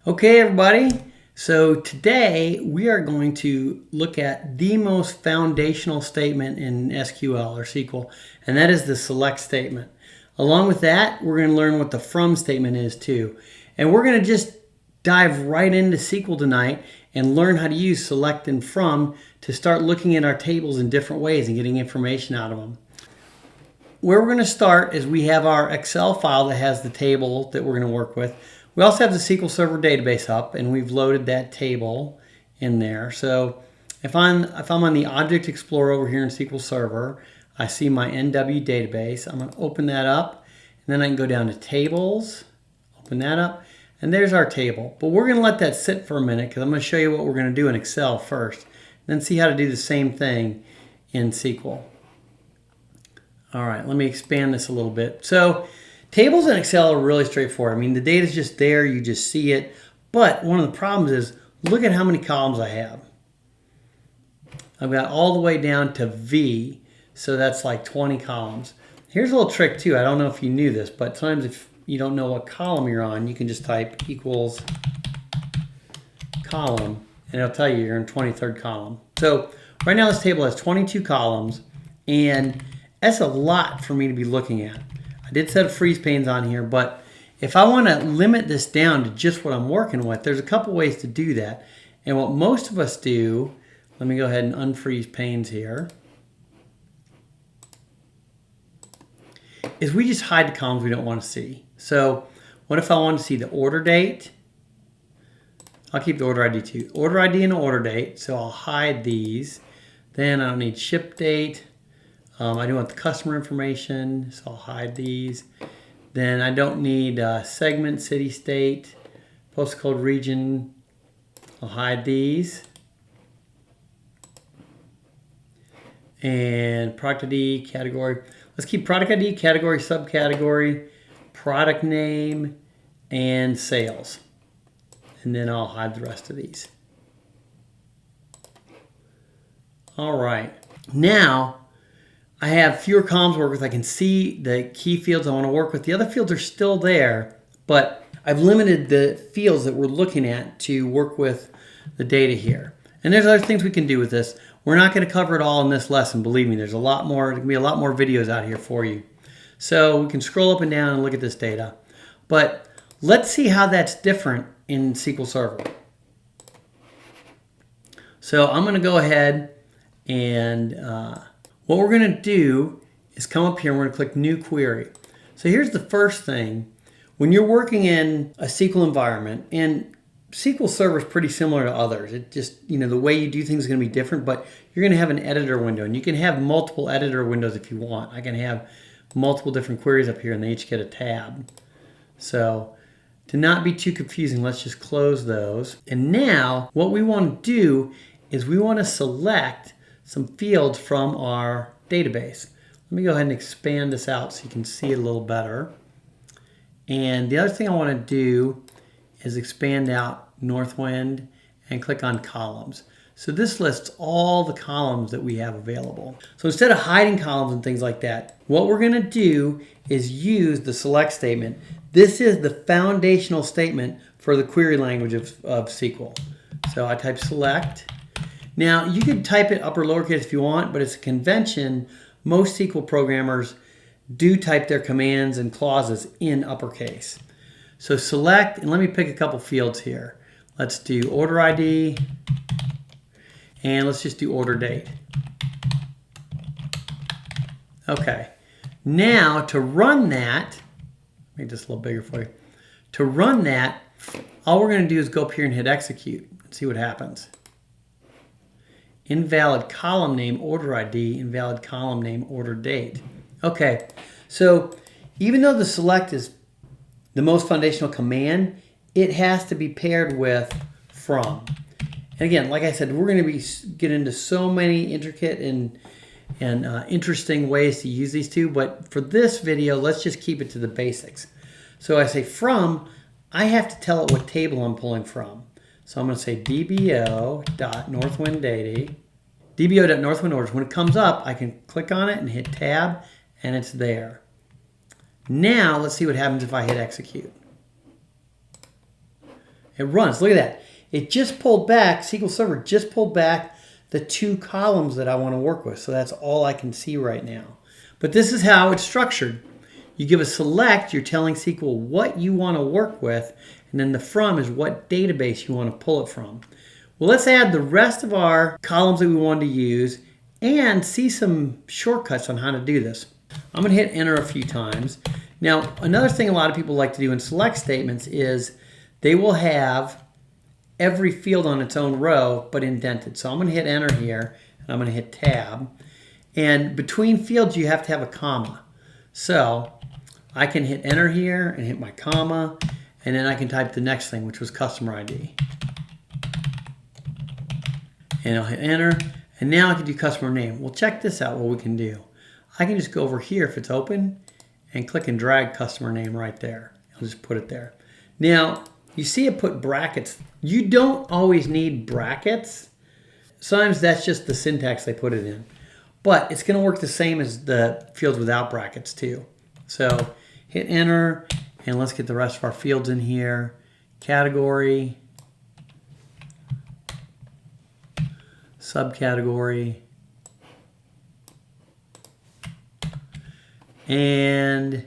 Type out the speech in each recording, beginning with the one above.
Okay, everybody. So today we are going to look at the most foundational statement in SQL or SQL, and that is the select statement. Along with that, we're going to learn what the from statement is too. And we're going to just dive right into SQL tonight and learn how to use select and from to start looking at our tables in different ways and getting information out of them. Where we're going to start is we have our Excel file that has the table that we're going to work with. We also have the SQL Server database up, and we've loaded that table in there. So if I'm on the Object Explorer over here in SQL Server, I see my NW database. I'm going to open that up, and then I can go down to Tables, open that up, and there's our table. But we're going to let that sit for a minute because I'm going to show you what we're going to do in Excel first, then see how to do the same thing in SQL. All right, let me expand this a little bit. So tables in Excel are really straightforward. I mean, the data is just there, you just see it. But one of the problems is, look at how many columns I have. I've got all the way down to V, so that's like 20 columns. Here's a little trick too. I don't know if you knew this, but sometimes if you don't know what column you're on, you can just type equals column, and it'll tell you you're in 23rd column. So right now this table has 22 columns, and that's a lot for me to be looking at. I did set freeze panes on here, but if I want to limit this down to just what I'm working with, there's a couple ways to do that. And what most of us do, let me go ahead and unfreeze panes here, is we just hide the columns we don't want to see. So what if I want to see the order date? I'll keep the order ID too. Order ID and order date, so I'll hide these. Then I don't need ship date. I do want the customer information, so I'll hide these. Then I don't need segment, city, state, postcode, region. I'll hide these. And product ID, category. Let's keep product ID, category, subcategory, product name, and sales. And then I'll hide the rest of these. All right. Now, I have fewer columns to work with. I can see the key fields I want to work with. The other fields are still there, but I've limited the fields that we're looking at to work with the data here. And there's other things we can do with this. We're not going to cover it all in this lesson. Believe me, there's a lot more. There can be a lot more videos out here for you. So we can scroll up and down and look at this data. But let's see how that's different in SQL Server. So I'm going to go ahead and what we're going to do is come up here and we're going to click New Query. So here's the first thing. When you're working in a SQL environment, and SQL Server is pretty similar to others. It just, the way you do things is going to be different, but you're going to have an editor window, and you can have multiple editor windows if you want. I can have multiple different queries up here, and they each get a tab. So to not be too confusing, let's just close those. And now what we want to do is we want to select some fields from our database. Let me go ahead and expand this out so you can see it a little better. And the other thing I want to do is expand out Northwind and click on columns. So this lists all the columns that we have available. So instead of hiding columns and things like that, what we're going to do is use the select statement. This is the foundational statement for the query language of SQL. So I type select. Now, you could type it upper lowercase if you want, but it's a convention. Most SQL programmers do type their commands and clauses in uppercase. So select, and let me pick a couple fields here. Let's do order ID, and let's just do order date. Okay. Now, to run that, make this a little bigger for you. To run that, all we're going to do is go up here and hit execute and see what happens. Invalid column name, order ID, invalid column name, order date. Okay, so even though the select is the most foundational command, it has to be paired with from. And again, like I said, we're going to get into so many intricate and interesting ways to use these two, but for this video, let's just keep it to the basics. So I say from, I have to tell it what table I'm pulling from. So I'm going to say dbo.northwinddata, dbo.northwindorders. When it comes up, I can click on it and hit tab, and it's there. Now let's see what happens if I hit execute. It runs. Look at that. It just pulled back, SQL Server just pulled back the 2 columns that I want to work with. So that's all I can see right now. But this is how it's structured. You give a select, you're telling SQL what you want to work with, and then the from is what database you want to pull it from. Well, let's add the rest of our columns that we wanted to use and see some shortcuts on how to do this. I'm going to hit enter a few times. Now, another thing a lot of people like to do in select statements is they will have every field on its own row but indented. So I'm going to hit enter here, and I'm going to hit tab. And between fields, you have to have a comma. So I can hit enter here and hit my comma, and then I can type the next thing, which was customer ID. And I'll hit enter, and now I can do customer name. Well, check this out, what we can do. I can just go over here if it's open and click and drag customer name right there. I'll just put it there. Now, you see it put brackets. You don't always need brackets. Sometimes that's just the syntax they put it in. But it's going to work the same as the fields without brackets too. So hit enter, and let's get the rest of our fields in here. Category, subcategory, and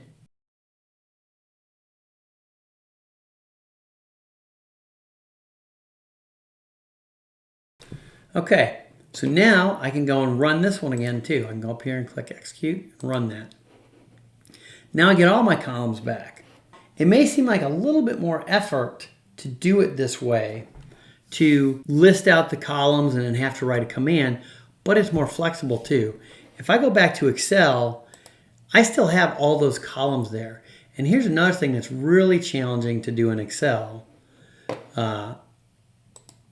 okay. So now I can go and run this one again too. I can go up here and click execute and run that. Now I get all my columns back. It may seem like a little bit more effort to do it this way, to list out the columns and then have to write a command, but it's more flexible too. If I go back to Excel, I still have all those columns there. And here's another thing that's really challenging to do in Excel.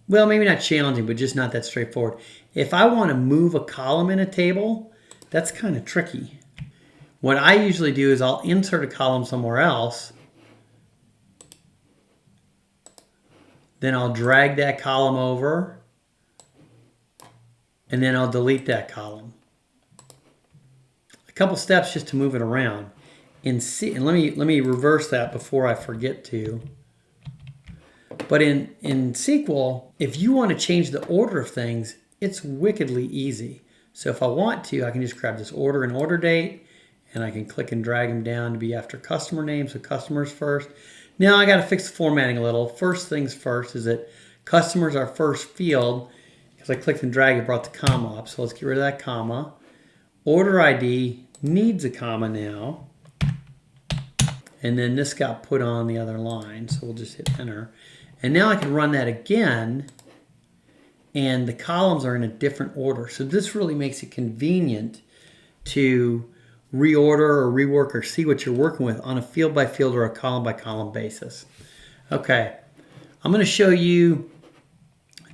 Well, maybe not challenging, but just not that straightforward. If I want to move a column in a table, that's kind of tricky. What I usually do is I'll insert a column somewhere else, then I'll drag that column over, and then I'll delete that column. A couple steps just to move it around. And let me reverse that before I forget to. But in SQL, if you want to change the order of things, it's wickedly easy. So if I want to, I can just grab this order and order date, and I can click and drag them down to be after customer name, so customers first. Now I got to fix the formatting a little. First things first is that customers are first field, because I clicked and dragged, it brought the comma up. So let's get rid of that comma. Order ID needs a comma now. And then this got put on the other line, so we'll just hit enter. And now I can run that again, and the columns are in a different order. So this really makes it convenient to reorder or rework or see what you're working with on a field by field or a column by column basis. Okay, I'm going to show you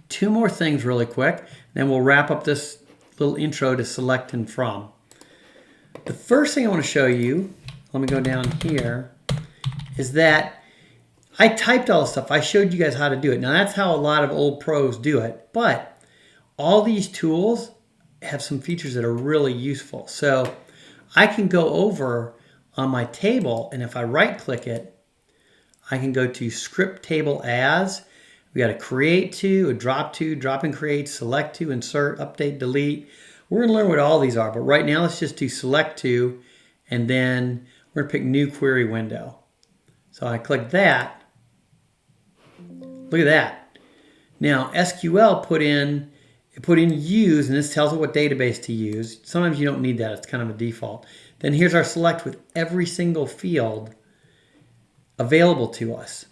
2 more things really quick, then we'll wrap up this little intro to select and from. The first thing I want to show you, let me go down here, is that I typed all this stuff. I showed you guys how to do it. Now that's how a lot of old pros do it, but all these tools have some features that are really useful. So I can go over on my table, and if I right click it, I can go to script table as. We got a create to, a drop and create, select to, insert, update, delete. We're going to learn what all these are, but right now let's just do select to, and then we're going to pick new query window. So I click that. Look at that. Now SQL put in use, and this tells it what database to use. Sometimes you don't need that. It's kind of a default. Then here's our select with every single field available to us.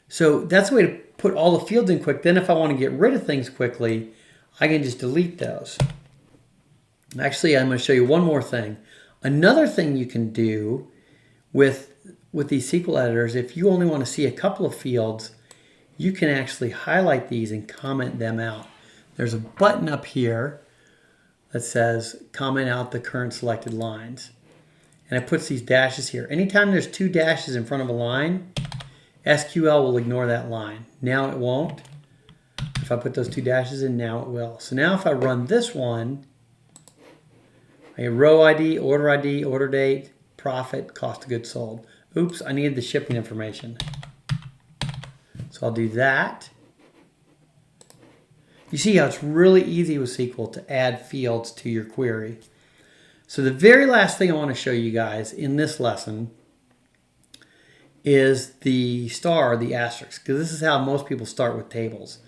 So that's the way to put all the fields in quick. Then if I want to get rid of things quickly, I can just delete those. Actually, I'm going to show you one more thing. Another thing you can do with these SQL editors, if you only want to see a couple of fields, you can actually highlight these and comment them out. There's a button up here that says comment out the current selected lines. And it puts these dashes here. Anytime there's 2 dashes in front of a line, SQL will ignore that line. Now it won't. If I put those 2 dashes in, now it will. So now if I run this one, I get row ID, order date, profit, cost of goods sold. Oops, I needed the shipping information. So I'll do that. You see how it's really easy with SQL to add fields to your query. So the very last thing I want to show you guys in this lesson is the star, the asterisk, because this is how most people start with tables.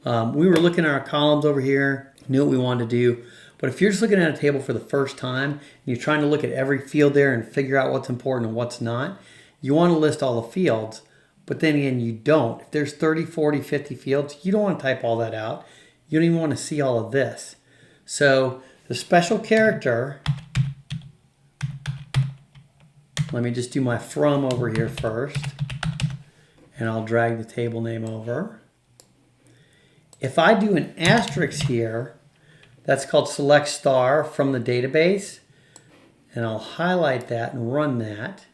We were looking at our columns over here, knew what we wanted to do, but if you're just looking at a table for the first time, and you're trying to look at every field there and figure out what's important and what's not, you want to list all the fields, but then again, you don't. If there's 30, 40, 50 fields, you don't want to type all that out. You don't even want to see all of this. So the special character, let me just do my from over here first, and I'll drag the table name over. If I do an asterisk here, that's called select star from the database, and I'll highlight that and run that.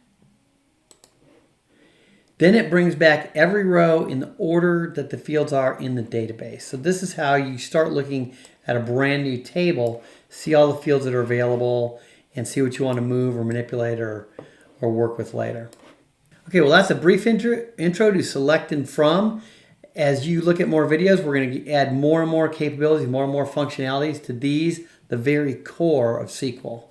Then it brings back every row in the order that the fields are in the database. So this is how you start looking at a brand new table, see all the fields that are available, and see what you want to move or manipulate or work with later. Okay, well that's a brief intro to select and from. As you look at more videos, we're going to add more and more capabilities, more and more functionalities to these, the very core of SQL.